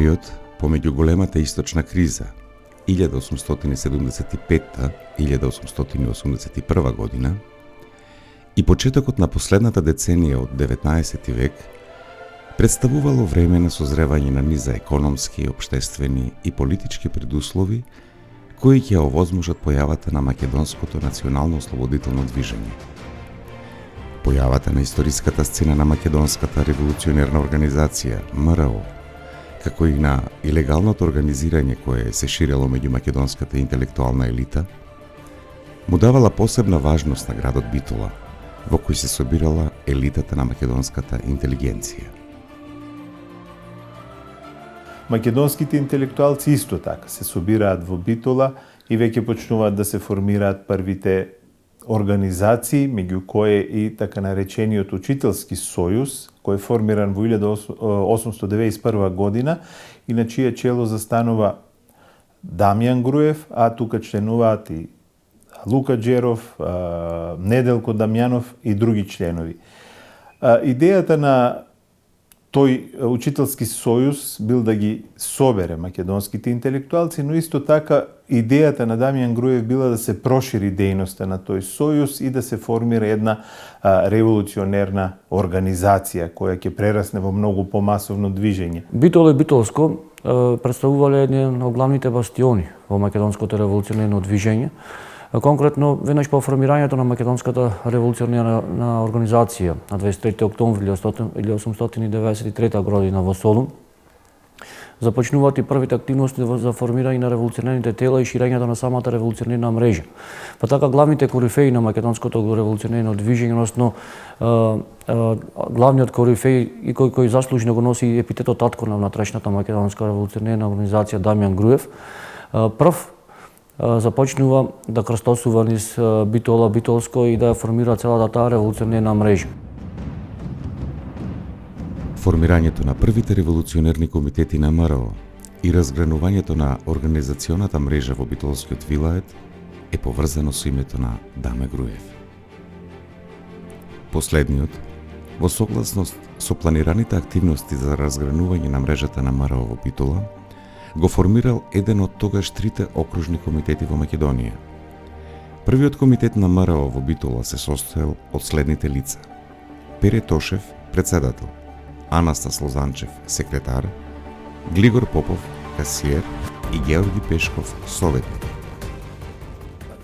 период помеѓу големата источна криза 1875-1881 година и почетокот на последната деценија од 19 век представувало време на созревање на низа економски, општествени и политички предуслови кои ќе овозможат појавата на македонското национално-ослободително движење. Појавата на историската сцена на македонската револуционерна организација МРО, како и на илегалното организирање кое се ширело меѓу македонската интелектуална елита, му давала посебна важност на градот Битола, во кој се собирала елитата на македонската интелигенција. Македонските интелектуалци исто така се собираат во Битола и веќе почнуваат да се формираат првите организации, меѓу кои и така наречениот Учителски сојуз, кој е формиран во 1891 година и на чие чело застанува Дамјан Груев, а тука членуваат и Лука Джеров, Неделко Дамјанов и други членови. Идејата на тој Учителски сојуз бил да ги собере македонските интелектуалци, но исто така идејата на Дамјан Груев била да се прошири дејноста на тој сојуз и да се формира една револуционерна организација која ќе прерасне во многу помасовно движење. Битола и Битолско представувале еден од главните бастиони во македонското револуционерно движење. Конкретно, веднаш по формирањето на македонската револуционерна организација на 23 октомври 1893 година во Солун, започнуваат и првите активности за формирање на револуционерните тела и ширењето на самата револуционерна мрежа. Па така главните корифеи на македонското револуционерно движење, односно главниот корифеј и кој заслужено го носи епитетот татко на внатрешната македонска револуционерна организација Дамјан Груев, прв започнува да крстосува низ Битола, Битолско и да формира целата таа револуционерна мрежа. Формирањето на првите револуционерни комитети на МРО и разгранувањето на организационата мрежа во Битолскиот вилает е поврзано со името на Даме Груев. Последниот, во согласност со планираните активности за разгранување на мрежата на МРО во Битола, го формирал еден од тогаш трите окружни комитети во Македонија. Првиот комитет на МРО во Битола се состоел од следните лица: Пере Тошев, председател, Анастас Лозанчев, секретар, Глигор Попов, касиер и Георги Пешков, советник.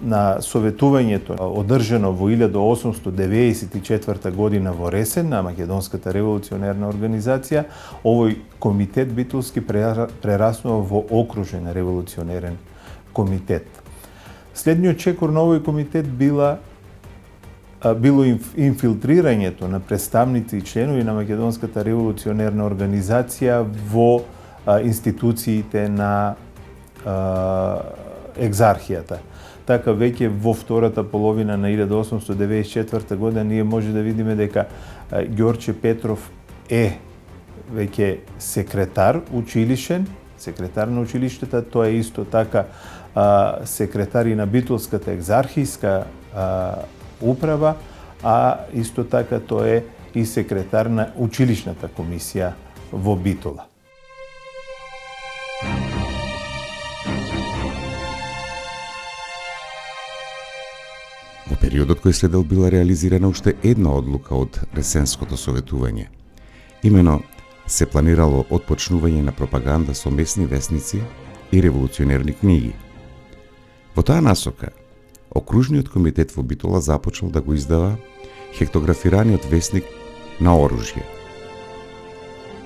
На советувањето одржано во 1894 година во Ресен на Македонската револуционерна организација, овој комитет битолски прераснува во окружен револуционерен комитет. Следниот чекор на овој комитет било инфилтрирањето на представници и членови на Македонската револуционерна организација во институциите на екзархијата. Така веќе во втората половина на 1894 година ние може да видиме дека Ѓорче Петров е веќе секретар училишен, секретар на училиштата, тој е исто така секретар и на Битолската екзархијска управа, а исто така тој е и секретар на училишната комисија во Битола. Во периодот кој следел била реализирана уште една одлука од Ресенското советување. Имено се планирало отпочнување на пропаганда со местни весници и револуционерни книги. Во таа насока, Окружниот комитет во Битола започнал да го издава хектографираниот весник на оружје.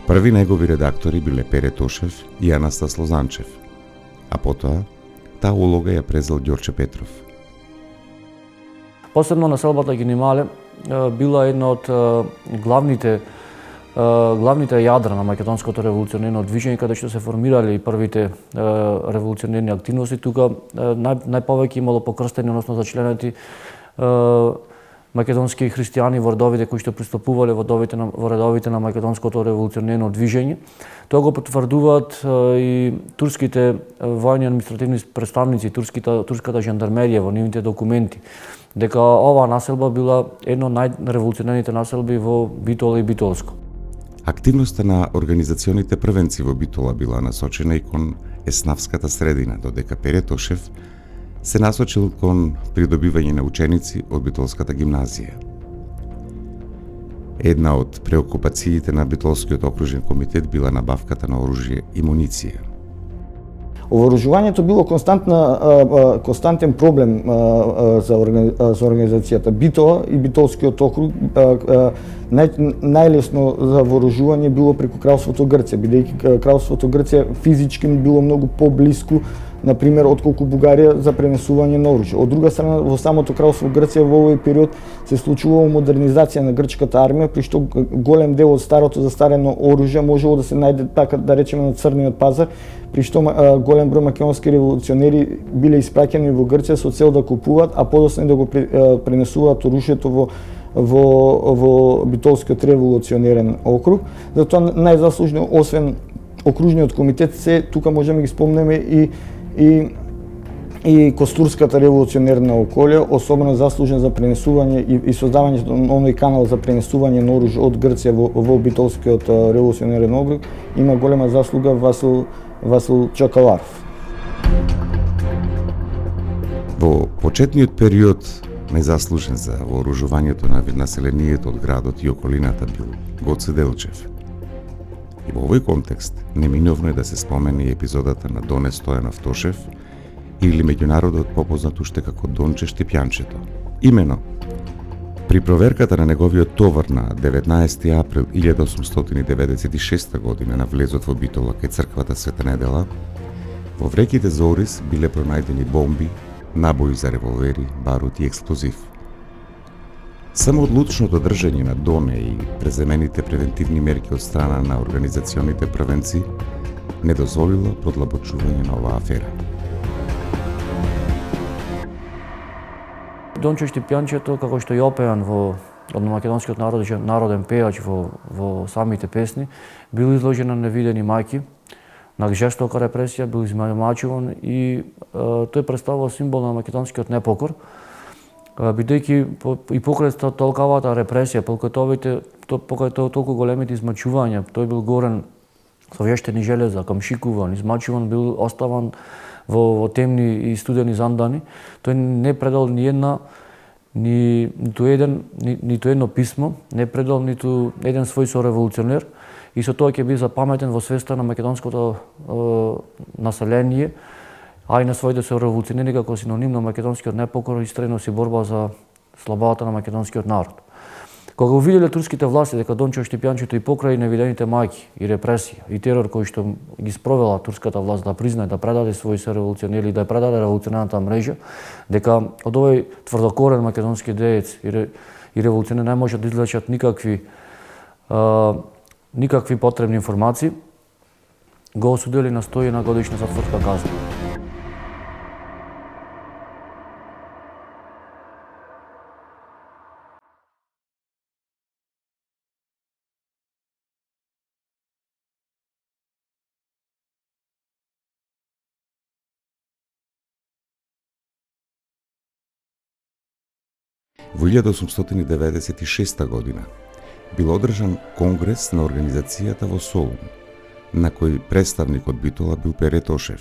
Први негови редактори биле Пере Тошев и Анастас Лозанчев, а потоа таа улога ја презел Ѓорче Петров. Посебно населбата Генемале била една од главните јадра на македонското револуционерно движење, каде што се формирале и првите револуционерни активности. Тука најповеќе имало покрстени, односно зачленети македонски христијани во редовите кои што пристапувале во редовите на македонското револуционерно движење. Тоа го потврдуваат и турските војни административни представници, турската жандармерија во нивните документи, дека оваа населба била една од најреволуционерните населби во Битола и Битолско. Активноста на организационите првенци во Битола била насочена и кон еснавската средина, додека Пере Тошев се насочил кон придобивање на ученици од Битолската гимназија. Една од преокупациите на Битолскиот окружен комитет била набавката на оружје и муниција. Вооружувањето било константен проблем за организацијата Битола и Битолскиот округ. Најлесно за вооружување било преку Кралството Грција, бидејќи Кралството Грција физички било многу поблиску, например, отколку Бугарија за пренесување на оружје. Од друга страна, во самото Кралство Грција во овој период се случувало модернизација на грчката армија, при што голем дел од старото застарено оружје можело да се најде, така да речеме, на црниот пазар, при што голем број македонски револуционери биле испраќани во Грција со цел да купуваат, а подоцна да го пренесуваат оружјето во Битолскиот револуционерен округ. Затоа најзаслужно, освен окружниот комитет, се тука можеме да ги спомнеме и Костурската револуционерна околја, особено заслужен за пренесување и создавањето на оној канал за пренесување на оружје од Грција во Битолскиот револуционерен округ, има голема заслуга Васил Чакаларов. Во почетниот период најзаслужен за вооружувањето на населението од градот и околината бил Гоце Делчев. И во овој контекст неминовно е да се спомене и епизодата на Доне Стојанов Тошев или меѓународот попознат уште како Донче Штипјанчето. Имено, при проверката на неговиот товар на 19 април 1896 година на влезот во Битола кај црквата Света Недела, во вреките за ориз биле пронајдени бомби, набои за револвери, барут и експлозив. Само одлучното држање на Доне и преземените превентивни мерки од страна на организационите првенци не дозволило продлабочување на оваа афера. Донче Штипјанчето, како што е опеан од македонскиот народен пејач во самите песни, бил изложен на невидени мајки, на жестока репресија, бил измамачуван и тој представува символ на македонскиот непокор, бидејќи и покрај толкавата репресија, покрај толку големите измачувања, тој бил горен со вештени железа, камшикуван, измачуван, бил оставан во темни и студени зандани. Тој не предал ниту едно писмо, не предал ниту еден свој сореволуционер и со тоа ќе биде запаметен во свеста на македонското население, а и на своите сореволуционери како синоним на македонскиот непокор и истреност и борба за слободата на македонскиот народ. Кога увиделе турските власти дека Донче Штипјанчето и покрај невидените мајки и репресија и терор кој што ги спровела турската власт да признае, да предаде своји сореволуционери, да предаде револуционерната мрежа, дека од овој тврдокорен македонски деец и револуционер не може да извлечат никакви потребни информации, го осудили на 101 годишна затворска казна. Во 1896 година бил одржан конгрес на организацијата во Солун, на кој представник од Битола бил Пере Тошев.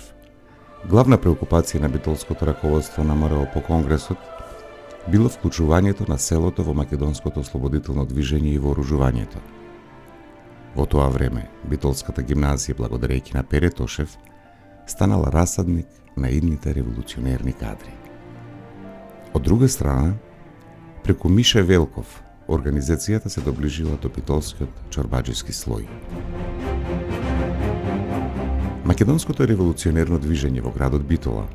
Главна преокупација на битолското раководство на МРО по конгресот било вклучувањето на селото во македонското ослободително движење и вооружувањето. Во тоа време, Битолската гимназија, благодарејќи на Пере Тошев, станала расадник на идните револуционерни кадри. Од друга страна, преку Мише Велков, организацијата се доближила до битолскиот чорбаџиски слој. Македонското револуционерно движење во градот Битола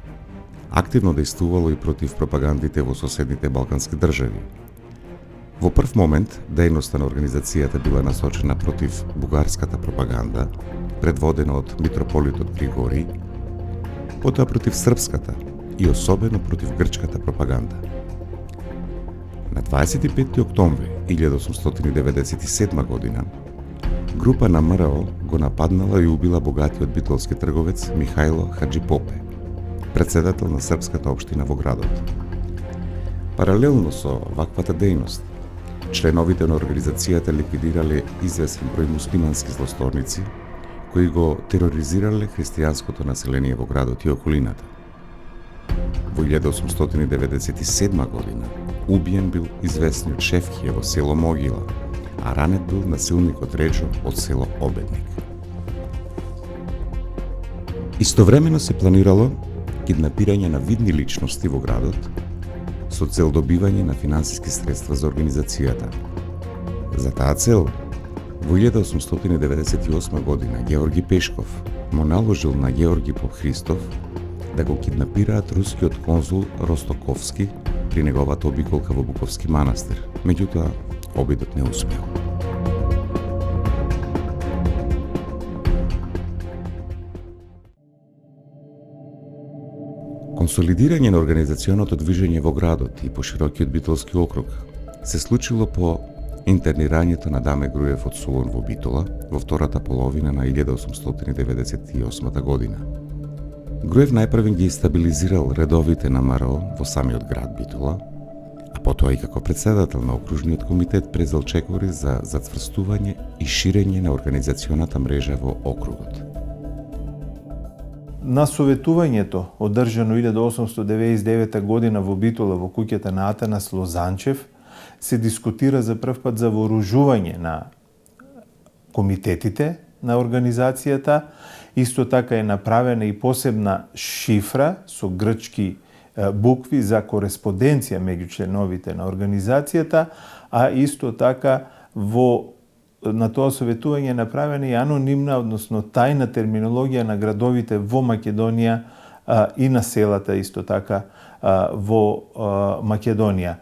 активно действувало и против пропагандите во соседните балкански држави. Во прв момент, дејноста на организацијата била насочена против бугарската пропаганда, предводена од митрополитот Григорий, потоа против српската и особено против грчката пропаганда. На 25. октомври 1897 година, група на МРО го нападнала и убила богатиот битолски трговец Михајло Хаджипопе, председател на српската општина во градот. Паралелно со ваквата дејност, членовите на организацијата ликвидирале известен број муслимански злосторници кои го тероризирале христијанското население во градот и околината. Во 1897 година убиен бил известниот Шефхија во село Могила, а ранет бил насилникот Реджо од село Обедник. Истовремено се планирало киднапирање на видни личности во градот со цел добивање на финансиски средства за организацијата. За таа цел, во 1898 година Георги Пешков му наложил на Георги Попхристов да го киднапираат рускиот конзул Ростоковски при неговата обиколка во Буковски манастир. Меѓутоа, обидот не успеал. Консолидирање на организационото движење во градот и по широкиот Битолски округ се случило по интернирањето на Даме Груев од Солун во Битола во втората половина на 1898 година. Груев најпрвен ги стабилизирал редовите на МРО во самиот град Битола, а потоа и како председател на окружниот комитет презел чекори за зацврстување и ширење на организационата мрежа во округот. На советувањето, одржано 1899 година во Битола во куќата на Атанас Лозанчев, се дискутира за прв пат за вооружување на комитетите на организацијата. Исто така е направена и посебна шифра со грчки букви за кореспонденција меѓу членовите на организацијата, а исто така на тоа советување е направена и анонимна, односно тајна терминологија на градовите во Македонија и на селата исто така во Македонија.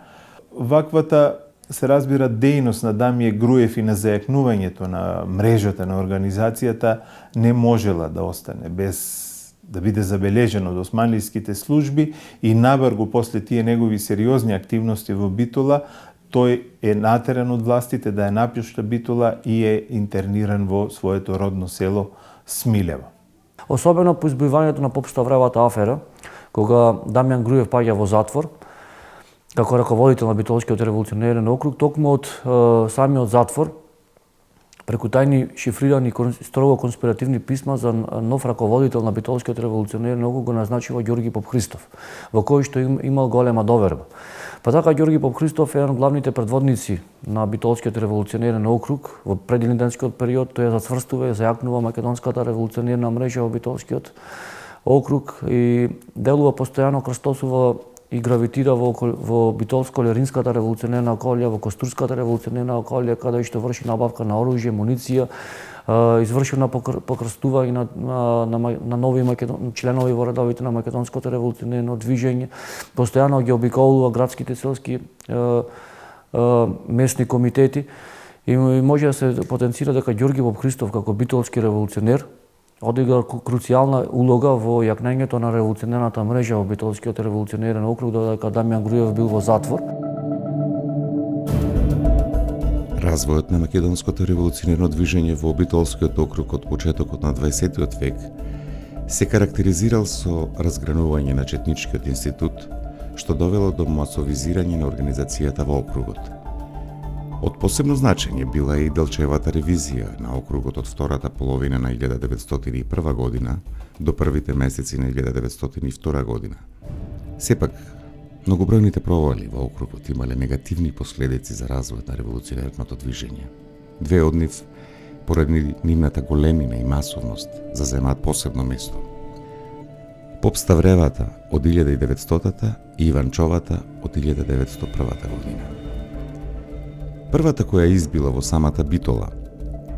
Ваквата се разбира дејност на Дамје Груев и на зајакнувањето на мрежата на организацијата не можела да остане без да биде забележено од османлиските служби и набргу после тие негови сериозни активности во Битола, тој е натеран од властите да ја напушта Битола и е интерниран во своето родно село Смилево. Особено по избивањето на Попставревата афера, кога Дамјан Груев паѓа во затвор, како раководител на Битолскиот револуционерен округ, токму од самиот затвор, преку тајни шифрирани строго конспиративни писма за нов раководител на Битолскиот револуционерен округ го назначува Ѓорги Попхристов, во кој што имал голема доверба. Па така Ѓорги Попхристов е еден од главните предводници на Битолскиот револуционерен округ во предилинденскиот период. Тој ја зацврстува и зајакнува македонската револуционерна мрежа во Битолскиот округ и делува постојано, крстосува и гравитира во Битолско-Леринската револуционерна околија, во Костурската револуционерна околија, каде што врши набавка на оружје, муниција, извршува покрстување на нови членови во редовите на македонското револуционерно движење, постојано ги обиколува градските селски местни комитети и може да се потенцира дека Ѓорги Попхристов како битолски револуционер одигра круцијална улога во јакнењето на револуционерната мрежа во Битолскиот револуционерен округ, додека Дамјан Груев бил во затвор. Развојот на македонското револуционерно движење во Битолскиот округ од почетокот на 20 век се карактеризирал со разгранување на четничкиот институт, што довело до масовизирање на организацијата во округот. Од посебно значење била и Делчевата ревизија на округот од втората половина на 1901 година до првите месеци на 1902 година. Сепак, многобројните провали во округот имале негативни последици за развојот на револуционерното движење. Две од нив, поради нивната големина и масовност, заземаат посебно место. Попставревата од 1900-та и Иванчовата од 1901 година. Првата која избила во самата Битола,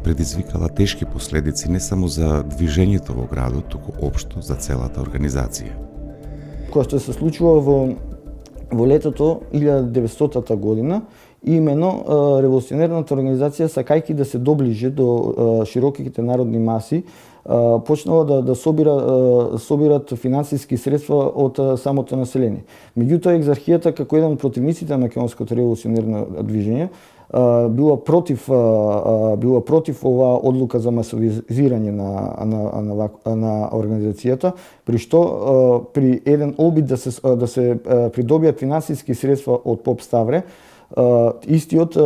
предизвикала тешки последици не само за движењето во градот, туку општо за целата организација. Која што се случува во летото 1900 година, имено револуционерната организација, сакајќи да се доближи до широките народни маси, почнала да собират финансиски средства од самото население. Меѓутоа, екзархијата како еден од противниците на македонското револуционерно движење била против оваа одлука за масовизирање на организацијата, при што при еден обид да се придобијат финансиски средства од Поп Ставре, истиот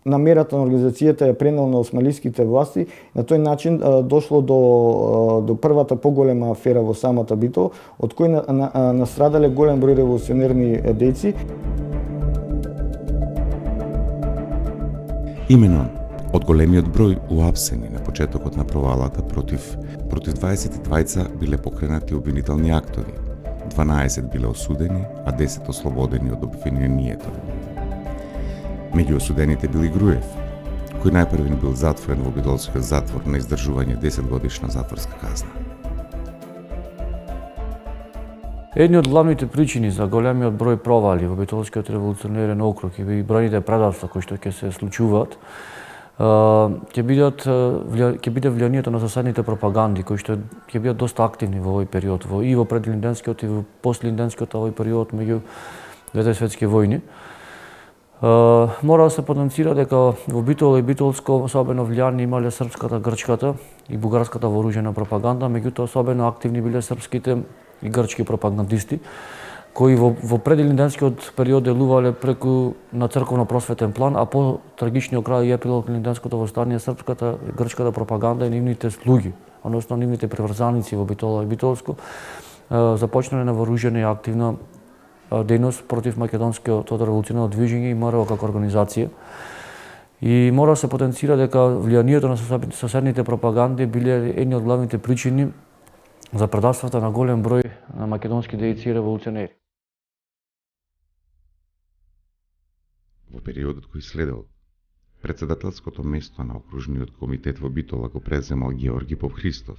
намерата на организацијата ја пренел на османлиските власти. На тој начин дошло до првата поголема афера во самата Битола, од кој настрадале голем број револуционерни дејци. Именно од големиот број уапсени на почетокот на провалата против 22 биле покренати обвинителни актови, 12 биле осудени, а 10 ослободени од обвинението. Меѓу осудените бил и Груев, кој најпрвен бил затворен во битолскиот затвор на издржување 10 годишна затворска казна. Едни од главните причини за големиот број провали во битолскиот револуционерен округ и бројните предавства кои што ќе се случуваат, ќе биде влијанието на соседните пропаганди кои што ќе бидат доста активни во овој период, и во предлинденскиот и во послинденскиот овој период меѓу двете светски војни. Мора да се потенцира дека во Битола и Битолско особено влијание имале српската, грчката и бугарската вооружена пропаганда, меѓутоа особено активни биле српските и грчки пропагандисти, кои во предлинденскиот период делувале преку на црковно-просветен план, а по трагичниот крај и епилог на линденското восстание српската и грчката пропаганда и нивните слуги, односно нивните приврзаници во Битола и Битолско, започнале на вооружена и активна дејност против македонското револуционерно движење и МРО како организација. И мора да се потенцира дека влијанието на соседните пропаганди биле едни од главните причини за предавствата на голем број на македонски дејци и револуционери. Во периодот кој следел, председателското место на окружниот комитет во Битола го преземал Георги Попхристов,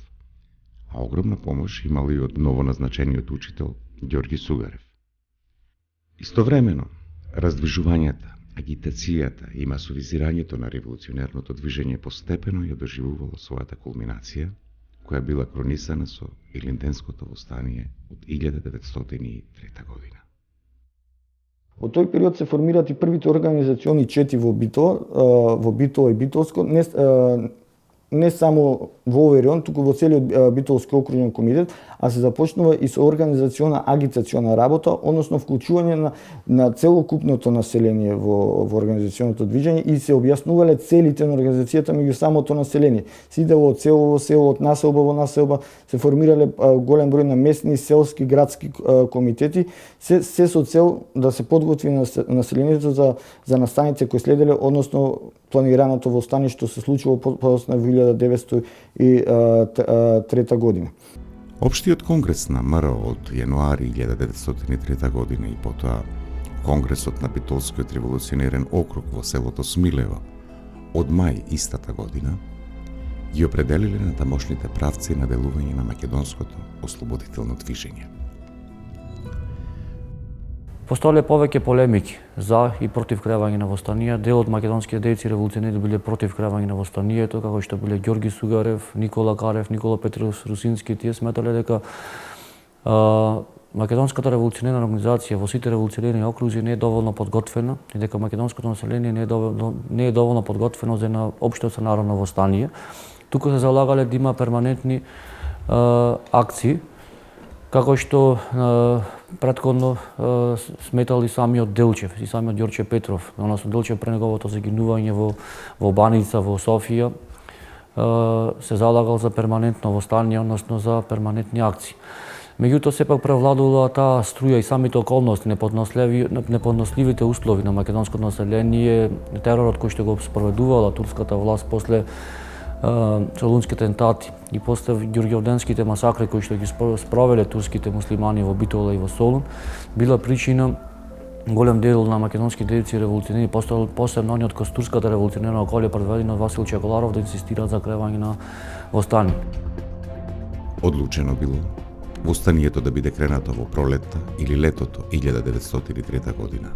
а огромна помош имал и од новоназначениот учител Ѓорги Сугарев. Истовремено, раздвижувањата, агитацијата и масовизирањето на револуционерното движење постепено ја доживувало својата кулминација, која била кронисана со Илинденското восстание од 1903 година. Во тој период се формираат и првите организациони чети во Битола и Битолско, не само во овој район, туку во целиот Битолски окружен комитет, а се започнува и со организациона агитациона работа, односно вклучување на целокупното население во организационото движење и се објаснувале целите на организацијата меѓу самото население. Се идело од село во село, од населба во населба, се формирале голем број на местни, селски, градски комитети, се со цел да се подготви населението за настаните кои следеле, односно планираното восстание што се случило подоцна во 1903 година. Општиот конгрес на МРО од јануари 1903 година и потоа Конгресот на Битолскиот револуционерен округ во селото Смилево од мај истата година ги определиле на тамошните правци на делување на македонското ослободително движење. Постоеле повеќе полемики за и против креање на восстанија. Дел од македонските дејци револуционери биле против креање на восстанието, како што биле Ѓорги Сугарев, Никола Карев, Никола Петров Русински. Тие сметале дека македонската револуционерна организација во сите револуционерни окрузи не е доволно подготвена и дека македонското население не е доволно подготвено за една општо народно восстание. Туку се залагале да има перманентни акции, како што претходно сметал и самиот Делчев, и самиот Ѓорче Петров, односно Делчев пред неговото загинување во Баница, во Софија, се залагал за перманентно восстание, односно за перманентни акции. Меѓутоа, сепак превладувала таа струја и самите околности, неподносливите услови на македонското население, теророт кој што го спроведувала турската власт после Солунските атентати и после ѓурѓовденските масакри кои што ги спровеле турските муслимани во Битола и во Солун, била причина голем дел на македонски дејци револуционери, посебно они од Костурската револуционерна околија предведени од Васил Чеколаров, да инсистираат за креање на восстание. Одлучено било восстанието да биде кренато во пролетта или летото 1903 година.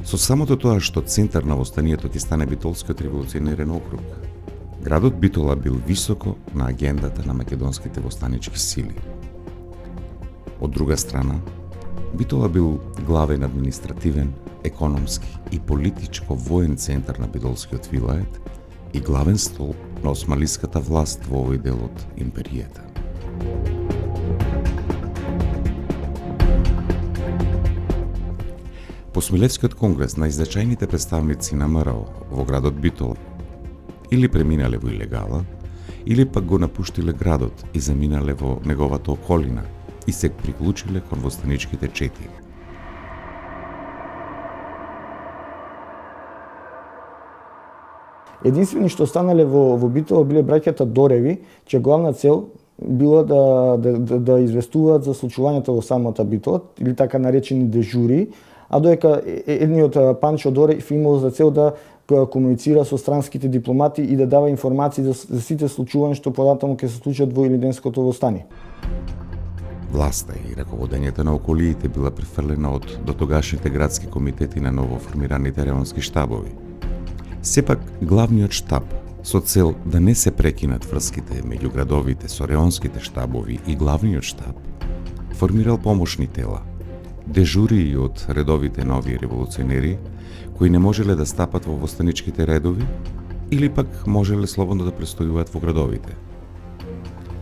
Со самото тоа што центар на восстанието ќе стане Битолскиот револуционерен округ, градот Битола бил високо на агендата на македонските восстанички сили. Од друга страна, Битола бил главен административен, економски и политичко воен центар на Битолскиот вилает и главен столб на османлиската власт во овој дел од империјата. по Смилевскиот конгрес најзначајните представници на ВМРО во градот Битола или преминале во илегала, или пак го напуштиле градот и заминале во неговата околина и се приклучиле кон востаничките чети. Единствени што останале во Битола биле браќата Дореви, чија главна цел било да известуваат за случувањата во самата Битола, или така наречени дежури, а доека едниот Панчо Дорев имал за цел да комуницира со странските дипломати и да дава информации за сите случувања што податаму ќе се случат во Илинденското востание. Власта и раководењето на околиите била префрлена од дотогашните градски комитети на новоформираните реонски штабови. Сепак, главниот штаб, со цел да не се прекинат врските меѓу градовите со реонските штабови и главниот штаб, формирал помошни тела, дежури од редовите нови револуционери, кои не можеле да стапат во востаничките редови или пак можеле слободно да престојуваат во градовите.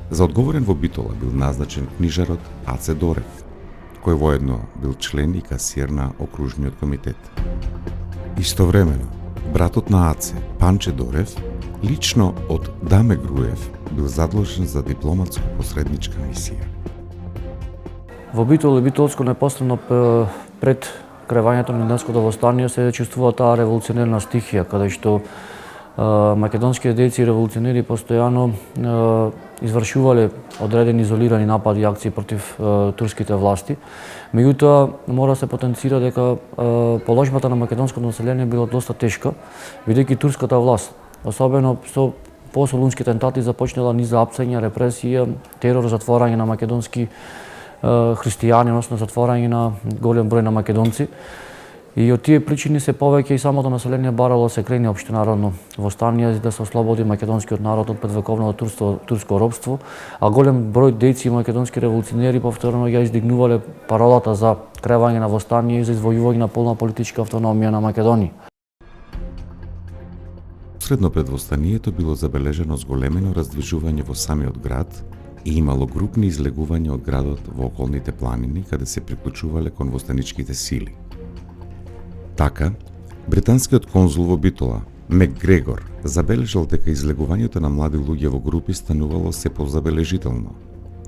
За одговорен во Битола бил назначен книжарот Аце Дорев, кој воедно бил член и касиер на окружниот комитет. Истовремено, братот на Аце, Панче Дорев, лично од Даме Груев, бил задолжен за дипломатско-посредничка мисија. Во Битол и Битолско непосредно пред крајувањето на Илинденското востание се чувствува таа револуционерна стихија, каде што македонските дејци и револуционери постојано извршувале одредени изолирани напади и акции против турските власти. Меѓутоа, мора да се потенцира дека положбата на македонското население била доста тешка, бидејќи турската власт, особено со посолунските атентати, започнала низ апсење, репресија, терор, затворање на македонски христијани, односно затворање на голем број на македонци. И од тие причини се повеќе и самото население барало се крени општенародно востание за да се ослободи македонскиот народ од предвековното турско робство, а голем број дејци и македонски револуционери повторно ја издигнувале паролата за кревање на востание и за извојување на полна политичка автономија на Македонија. Средно пред востанието било забележено зголемено раздвижување во самиот град и имало групни излегувања од градот во околните планини, каде се приклучувале кон востаничките сили. Така, британскиот конзул во Битола, Макгрегор, забележал дека излегувањето на млади луѓе во групи станувало се позабележително.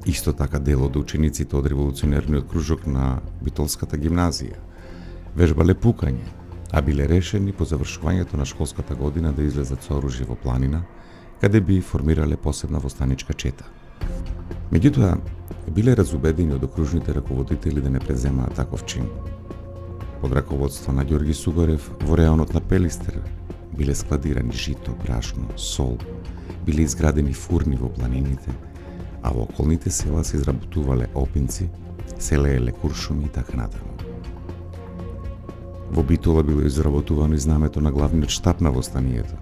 Исто така дел од учениците од револуционерниот кружок на Битолската гимназија вежбале пукање, а биле решени по завршувањето на школската година да излезат со оружје во планина, каде би формирале посебна востаничка чета. Меѓутоа, биле разубедени од окружните раководители да не преземаат таков чин. Под раководство на Ѓорги Сугарев во реонот на Пелистер биле складирани жито, брашно, сол, биле изградени фурни во планините, а во околните села се изработувале опинци, се лееле куршуми и така натаму. Во Битола било изработувано и знамето на главниот штаб на востанието.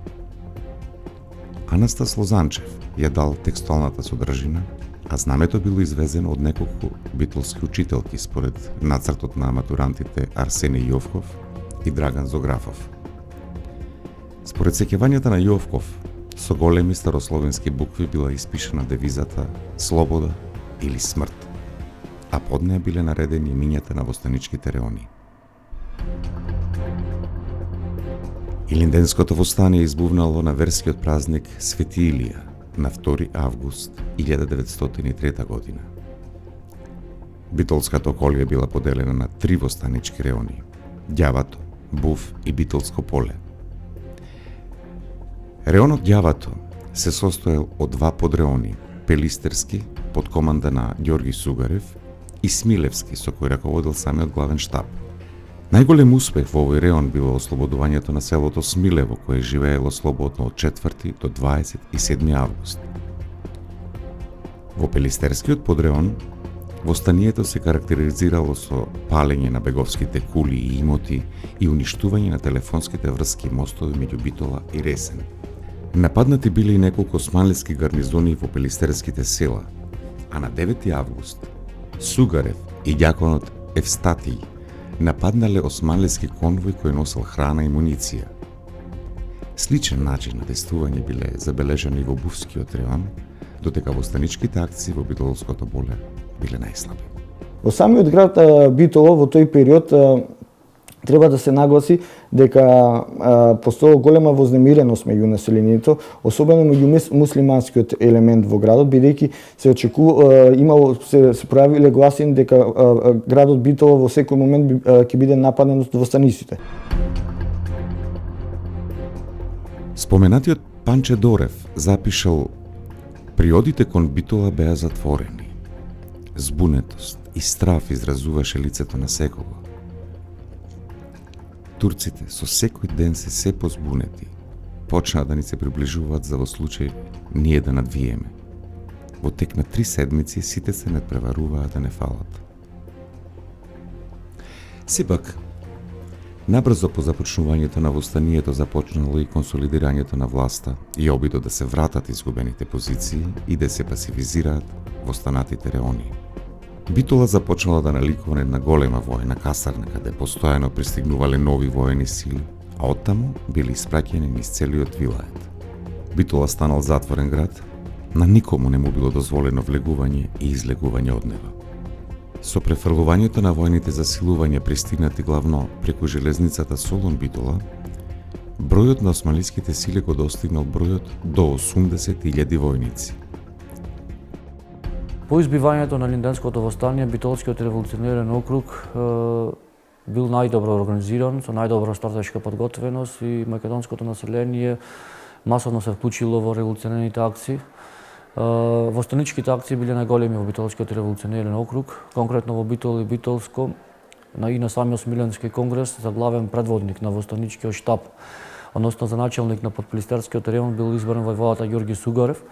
Анастас Лозанчев ја дал текстуалната содржина, а знамето било извезено од неколку битолски учителки според нацртот на матурантите Арсене Јовков и Драган Зографов. Според сеќавањата на Јовков, со големи старословенски букви била испишана девизата «Слобода» или «Смрт», а под неа биле наредени имињата на востаничките реони. Илинденското востание избувнало на верскиот празник Свети Илија на 2 август 1903 година. Битолската околија била поделена на 3 востанички реони – Ѓавато, Був и Битолско поле. Реонот Ѓавато се состоел од 2 подреони – Пелистерски, под команда на Ѓорги Сугарев, и Смилевски, со кој раководел самиот главен штаб. Најголем успех во овој реон било ослободувањето на селото Смилево, кое живеело слободно од 4 до 27 август. Во Пелистерскиот подреон, востанието се карактеризирало со палење на беговските кули и имоти и уништување на телефонските врски и мостови меѓу Битола и Ресен. Нападнати биле и неколку османлиски гарнизони во Пелистерските села, а на 9 август Сугарев и ѓаконот Евстатиј нападнале османлиски конвој кој носел храна и муниција. Сличен начин на действување биле забележани во Бувскиот реон, додека востаничките акции во Битолското поле биле најслаби. Во самиот град Битола во тој период Треба да се нагласи дека постои голема вознемиреност меѓу населението, особено меѓу муслиманскиот елемент во градот, бидејќи се се пројавиле гласини дека градот Битола во секој момент ќе биде нападен од востаниците. Споменатиот Панче Дорев запишал: приодите кон Битола беа затворени. Збунетост и страф изразуваше лицето на секого. Турците со секој ден се позбунети. Почнаа да ни се приближуваат за во случај ние да надвиеме. Во тек на 3 седмици сите се надпреваруваа да не фалат. Сепак, набрзо по започнувањето на востанието започнало и консолидирањето на власта и обидот да се вратат изгубените позиции и да се пасивизираат востанатите реони. Битола започнала да наликува една голема војна касарна, каде постојано пристигнувале нови воени сили, а оттаму били испраќени низ целиот вилает. Битола станал затворен град, на никому не му било дозволено влегување и излегување од него. Со префрлувањето на војните засилувања пристигнати главно преку железницата Солун-Битола, бројот на османлиските сили го достигнал бројот до 80.000 војници. По избивањето на Линденското востание, Битолскиот револуционерен округ бил најдобро организиран, со најдобра стратешка подготвеност и македонското население масовно се вклучило во револуционерните акции. Востаничките акции биле најголеми во Битолскиот револуционерен округ, конкретно во Битол и Битолско, и на самиот Смиленски конгрес за главен предводник на востаничкиот штаб, односно за начелник на подпилистерскиот район бил избран војводата Ѓорги Сугарев,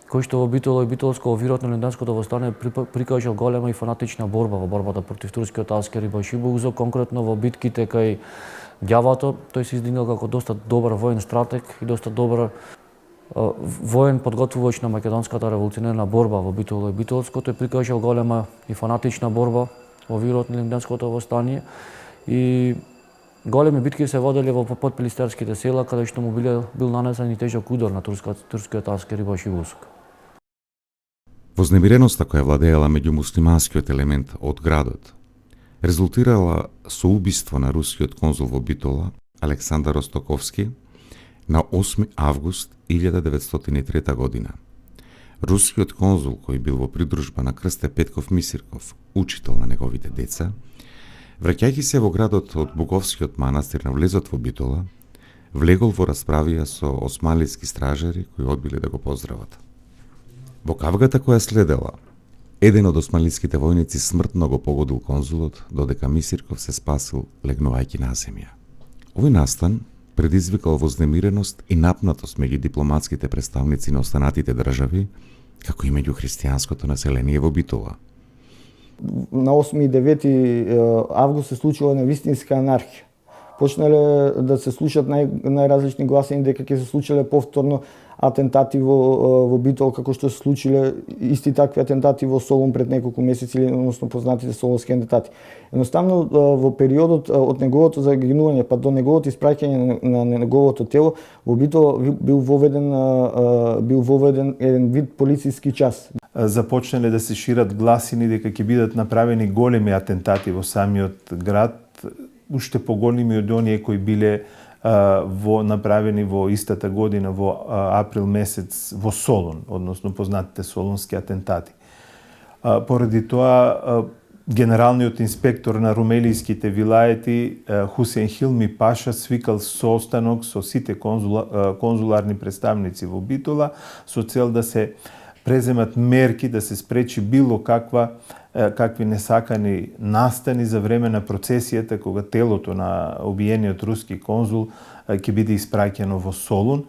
кој што во Битола и Битолско во вирот на Линденското востание прикажал голема и фанатична борба во борбата против турскиот аскер и Башибузо, конкретно во битките кај Ѓавато. Тој се издигнал како доста добар воен стратег и доста добар воен подготвувач на македонската револуционерна борба во Битола и Битолско. Тој прикажал голема и фанатична борба во вирот на Линденското востание и големи битки се водели во подпилистерските села, каде што му бил нанесен и тежок удар на турскиот аскер и Башибузо. Вознемиреноста која владеела меѓу муслиманскиот елемент од градот резултирала со убиство на рускиот конзул во Битола, Александар Ростоковски, на 8 август 1903 година. Рускиот конзул, кој бил во придружба на Крсте Петков Мисирков, учител на неговите деца, враќајќи се во градот од Буковскиот манастир на влезот во Битола, влегол во расправија со османлиски стражари кои одбиле да го поздрават. Во кавгата која следела, еден од османлиските војници смртно го погодил конзулот, додека Мисирков се спасил легнувајќи на земја. Овој настан предизвикал вознемиреност и напнатост меѓу дипломатските представници на останатите држави, како и меѓу христијанското население во Битола. На 8 и 9 август се случила една вистинска анархија. Почнале да се слушат најразлични гласини дека ќе се случиле повторно атентати во Битол, како што се случиле исти такви атентати во Солун пред неколку месеци, односно познатите солунски атентати. Едноставно во периодот од неговото загинување па до неговото испраќање на неговото тело во Битол бил воведен еден вид полициски час. Започнале да се шират гласини дека ќе бидат направени големи атентати во самиот град, уште поголеми од оние кои биле направени во истата година во април месец во Солун, односно познатите солунски атентати. Поради тоа, генералниот инспектор на румелијските вилаети Хусейн Хилми Паша свикал состанок со сите конзуларни представници во Битола со цел да се преземат мерки да се спречи било какви несакани настани за време на процесијата кога телото на убиениот руски конзул ќе биде испраќено во Солун.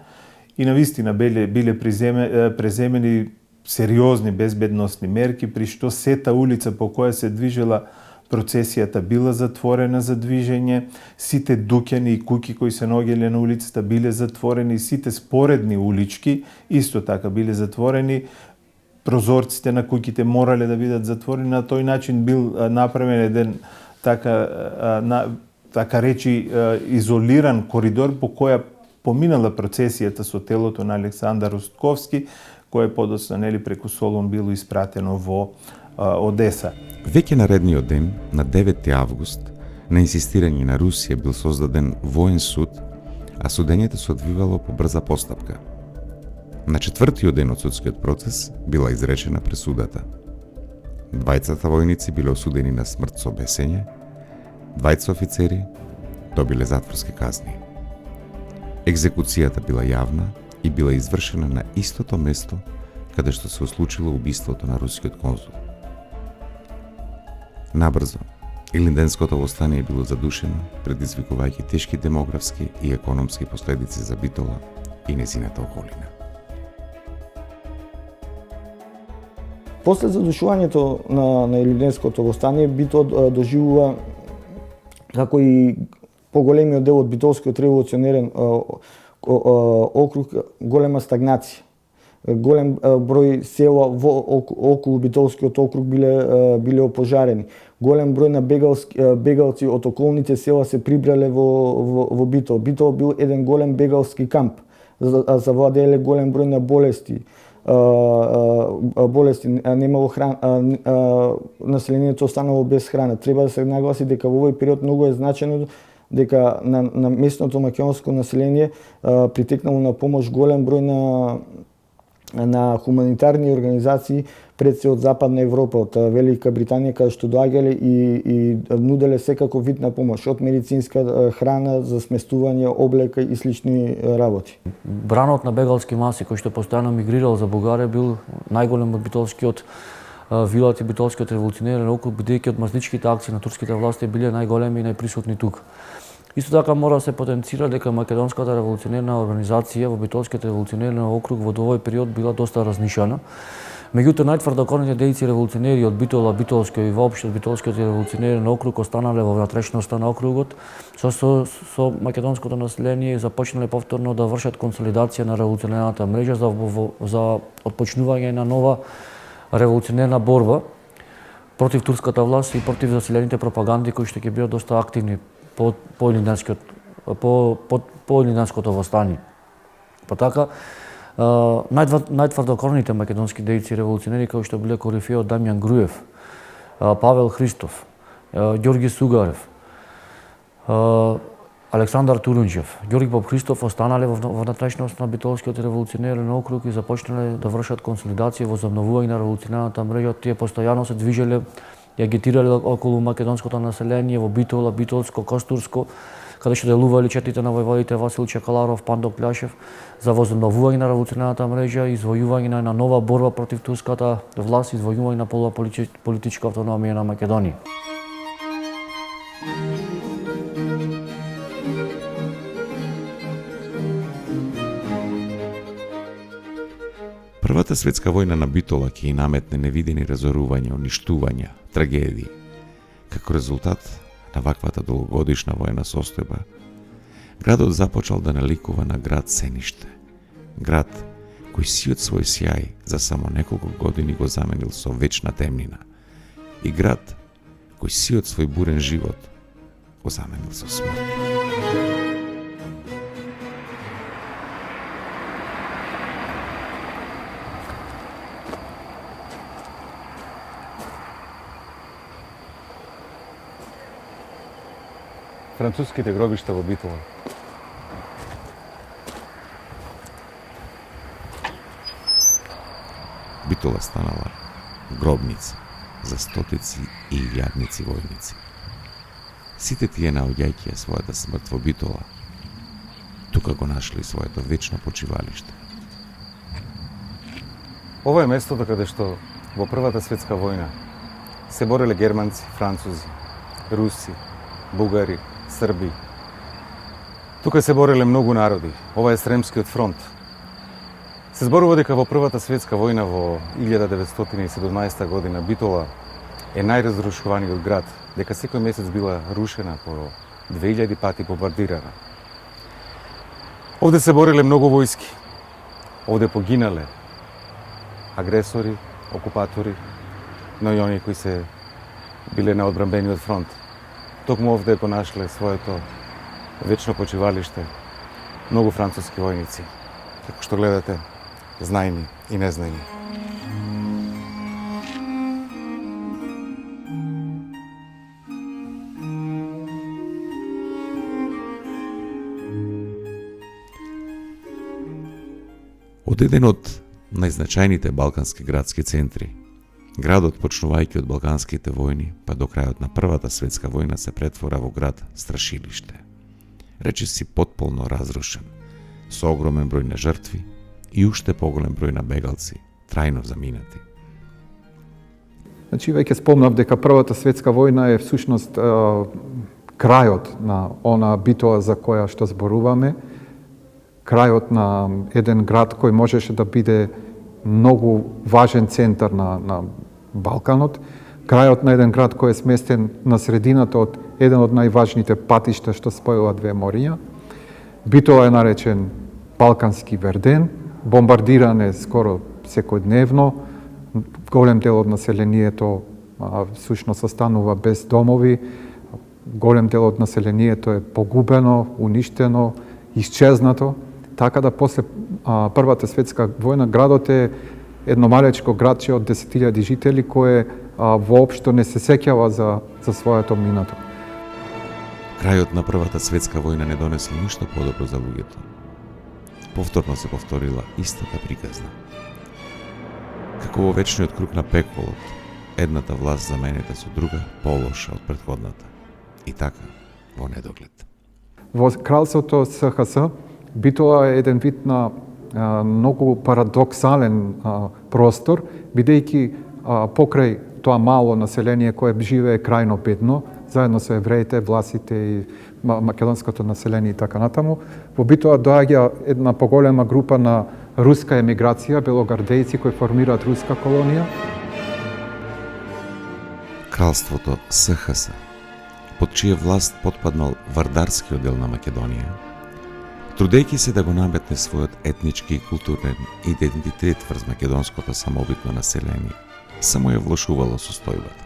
И навистина биле преземени сериозни безбедносни мерки, при што сета улица по која се движела процесијата била затворена за движење, сите дуќани и куќи кои се наоѓале на улицата биле затворени, сите споредни улички исто така биле затворени, прозорците на куќите морале да бидат затворени. На тој начин бил направен еден така речи изолиран коридор по која поминала процесијата со телото на Александар Ростковски, кој подоцна преку Солун било испратено во Одеса. Веќе наредниот ден, на 9 август, На инсистирање на Русија бил создаден воен суд, а судењето се одвивало по брза постапка. На четвртиот ден од судскиот процес била изречена пресудата. Двајцата војници биле осудени на смрт со бесење, двајца офицери добиле затворски казни. Екзекуцијата била јавна и била извршена на истото место каде што се случило убиството на рускиот конзул. Набрзо, Илинденското востание било задушено, предизвикувајќи тешки демографски и економски последици за Битола и незината околина. После задушувањето на Илинденското востание, Битол доживува, како и поголемиот дел од битолскиот револуционерен округ, голема стагнација. Голем број села околу битолскиот округ биле опожарени. Голем број на бегалци од околните села се прибрале во Битол. Битол бил еден голем бегалски камп. Завладееле голем број на болести. Немало храна, населението останало без храна. Треба да се нагласи дека во овој период многу е значено дека на местното македонско население притекнало на помош голем број на хуманитарни организации пред се од Западна Европа, од Велика Британија, каде што доаѓале и нуделе секако вид на помош, од медицинска храна за сместување, облека и слични работи. Бранот на бегалски маси кој што постојано мигрирал за Бугарија бил најголем од битолскиот вилат и битолскиот револуционерен округ, бидејќи од мазничките акции на турските власти биле најголеми и најприсутни тука. Исто така мора да се потенцира дека македонската револуционерна организација во битолскиот револуционерен округ во овој период била доста разнишана. Меѓутоа, најтврдокорните дејци револуционери од Битола, Битолскиот и воопшто од битолскиот револуционерен округ останале во внатрешноста на округот, со македонското население започнале повторно да вршат консолидација на револуционерната мрежа за отпочнување на нова револуционерна борба против турската власт и против заселените пропаганди кои што ќе бидат доста активни по Илинденското востание. Па така, најтврдокорните македонски дејци револуционери кои што биле корифеот Дамјан Груев, Павел Христов, Ѓорги Сугарев, Александар Турунџев, Ѓорги Поп Христов останале во внатрешност на битолскиот револуционерен округ и започнале да вршат консолидација во замновување на револуционерната мрежа. Тие постојано се движеле и агитирале околу македонското население во Битола, Битолско, Костурско, каде што делувале четите на војводите Васил Чекаларов, Пандо Кљашев за возобновување на револуционерната мрежа и извојување на една нова борба против турската власт, извојување на полна политичка автономија на Македонија. Првата светска војна на Битола ќе и наметне невидени разорувања, уништувања, трагедии. Како резултат на ваквата долгогодишна војна состојба, градот започал да наликува на град Сениште. Град кој сиот свој сјај за само неколку години го заменил со вечна темнина. И град кој сиот свој бурен живот го заменил со смрт. Француските гробишта во Битола. Битола станала гробница за стотици и илјадници војници. Сите тие наоѓајќи ја својата смрт во Битола, тука го нашли своето вечно почивалиште. Ова е местото каде што во Првата светска војна се бореле германци, французи, руси, бугари, Срби. Тука се бореле многу народи. Ова е Сремскиот фронт. Се зборува дека во Првата светска војна во 1917 година Битола е најразрушуваниот град, дека секој месец била рушена по 2000 пати бомбардирана. Овде се бореле многу војски. Овде погинале агресори, окупатори, но и оние кои се биле на одбранбениот фронт. Токму овде го нашле своето вечно почивалиште многу француски војници, како што гледате, знајни и незнајни. Од еден од најзначајните балкански градски центри, градот, почнувајќи од балканските војни, па до крајот на Првата светска војна, се претвора во град страшилиште. Речиси потполно разрушен, со огромен број на жртви и уште поголем број на бегалци, трајно заминати. Значи, веќе спомнав дека Првата светска војна е всушност крајот на она битола за која што зборуваме, крајот на еден град кој можеше да биде многу важен центар на Балканот, крајот на еден град кој е сместен на средината од еден од најважните патишта што спојува две мориња. Битола е наречен Балкански Верден, бомбардиран е скоро секојдневно, голем дел од населението всушност останува без домови, голем дел од населението е погубено, уништено, исчезнато, така да после Првата светска војна градот е едно малечко градче од 10.000 жители кое воопшто не се сеќава за своето минато. Крајот на Првата светска војна не донесли ништо подобро за луѓето. Повторно се повторила истата приказна. Како во вечниот круг на пеколот, едната власт заменета со друга полоша од претходната. И така во недоглед. Во кралството СХС Битола е еден вид на многу парадоксален простор, бидејќи покрај тоа мало население кое живее крајно бедно, заедно со евреите, власите и македонското население и така натаму, во Битола доаѓа една поголема група на руска емиграција, белогардејци кои формираат руска колонија. Кралството СХС, под чија власт потпаднал вардарскиот дел на Македонија, трудејќи се да го наметне својот етнички и културен идентитет врз македонското самобитно население, само ја влошувало состојбата.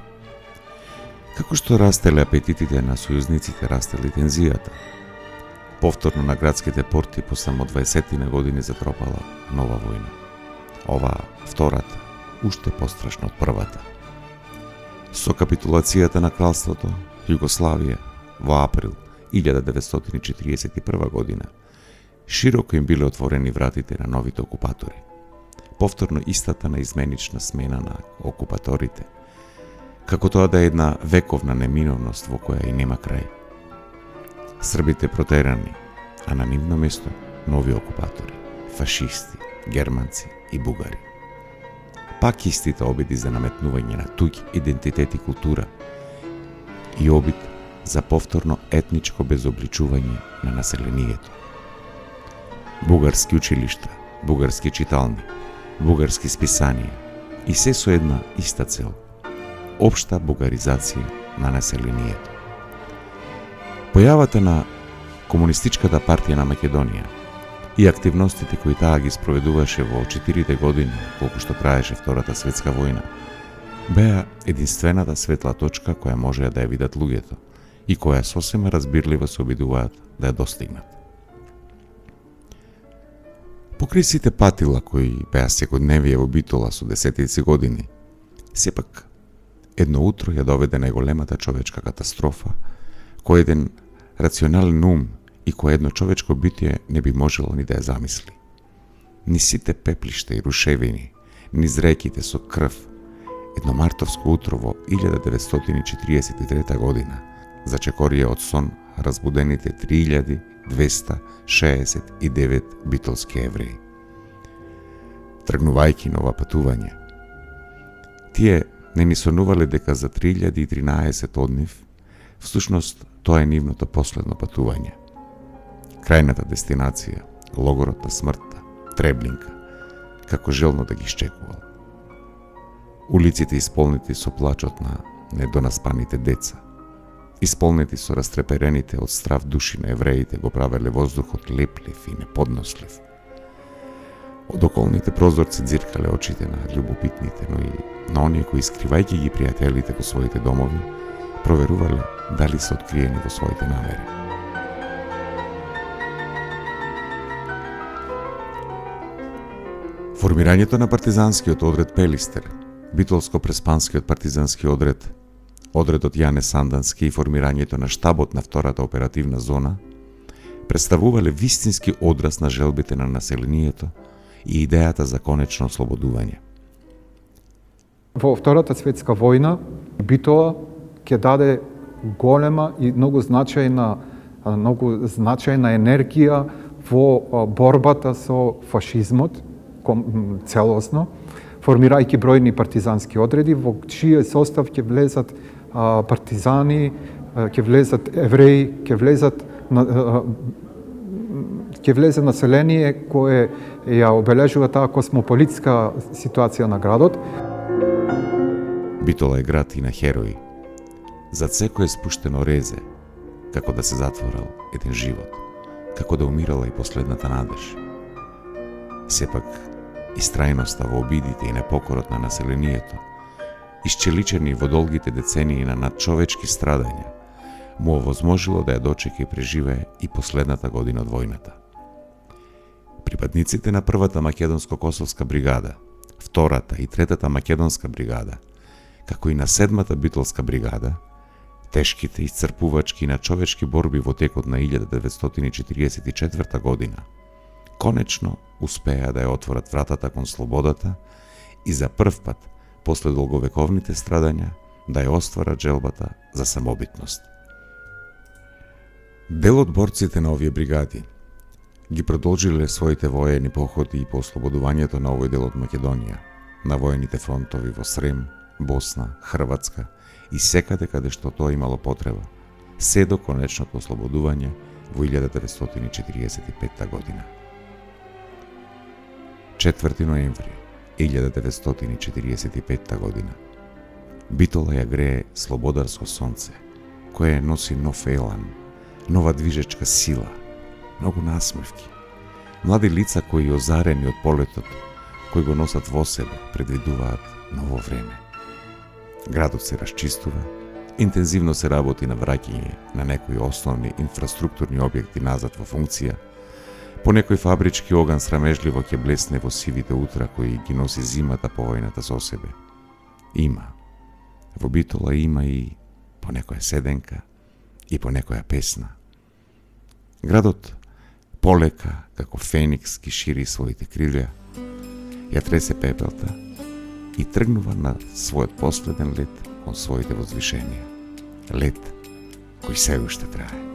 Како што растеле апетитите на сојузниците, растели тензијата. Повторно на градските порти по само 20 години затропала нова војна. Оваа, втората, уште пострашна од првата. Со капитулацијата на кралството Југославија во април 1941 година, широко им биле отворени вратите на новите окупатори. Повторно истата наизменична смена на окупаторите, како тоа да е една вековна неминовност во која и нема крај. Србите протерани, а на нивно место нови окупатори, фашисти, германци и бугари. Пак истите обиди за наметнување на туѓ идентитет и култура и обид за повторно етничко безобличување на населението. Бугарски училишта, бугарски читални, бугарски списанија и се со една иста цел – општа бугаризација на населението. Појавата на Комунистичката партија на Македонија и активностите кои таа ги спроведуваше во 4 години колку што траеше Втората светска војна, беа единствената светла точка која можеа да ја видат луѓето и која сосема разбирливо се обидуваат да ја достигнат. Покрај сите патила кои беа секојдневие во Битола со десетици години, сепак едно утро ја доведе најголемата човечка катастрофа, кој еден рационален ум и кој едно човечко битие не би можело ни да ја замисли. Ни сите пеплишта и рушевини, ни зреките со крв, едно мартовско утро во 1943 година зачекорија од сон разбудените 3269 битолски евреи. Тргнувајќи на ова патување, тие не ни сонувале дека за 3013 од нив, всушност тоа е нивното последно патување. Крајната дестинација, логорот на смртта, Треблинка, како желно да ги iščекувал. Улиците исполнети со плачот на недонаспаните деца, исполнети со растреперените од страв души на евреите го правеле воздухот леплив и неподнослив. Од околните прозорци дзиркале очите на љубопитните, но и на оние кои скривајќи ги пријателите во своите домови, проверувале дали се откриени во своите намери. Формирањето на партизанскиот одред Пелистер, битолско-преспанскиот партизански одред, одредот Јане Сандански и формирањето на штабот на втората оперативна зона представувале вистински одраз на желбите на населението и идејата за конечно ослободување. Во Втората светска војна Битола ќе даде голема и многу значајна енергија во борбата со фашизмот целосно, формирајќи бројни партизански одреди, во чиј состав ќе влезат партизани, ќе влезат евреи, ќе влезе население кое ја обележува таа космополитска ситуација на градот. Битола е град и на херои. Зад секое спуштено резе, како да се затворал еден живот, како да умирала и последната надеж. Сепак, истрајноста во обидите и непокорот на населението, исчеличени во долгите децении на надчовечки страдања, му овозможило да ја дочека и преживее и последната година од војната. Припадниците на првата македонско-косовска бригада, втората и третата македонска бригада, како и на седмата битолска бригада, тешките, исцрпувачки и начовечки борби во текот на 1944 година, конечно успеа да ја отворат вратата кон слободата и за прв пат, после долговековните страдања, да ја остварат желбата за самобитност. Дел од борците на овие бригади ги продолжиле своите воени походи и по ослободувањето на овој дел од Македонија, на воените фронтови во Срем, Босна, Хрватска и секаде каде што тоа имало потреба, се до конечното ослободување во 1945 година. 4 ноември 1945 година Битола ја грее слободарско сонце, кое носи нов елан, нова движечка сила, многу насмевки, млади лица кои озарени од полетот, кои го носат во себе, предвидуваат ново време. Градот се расчистува, интензивно се работи на враќање на некои основни инфраструктурни објекти назад во функција, по некој фабрички оган срамежливо ќе блесне во сивите утра кои ги носи зимата по војната со себе. Има. Во Битола има и по некоја седенка и по некоја песна. Градот полека, како феникс, ги шири своите крилја, ја тресе пепелта и тргнува на својот последен лет кон своите возвишенија. Лет кој се уште трае.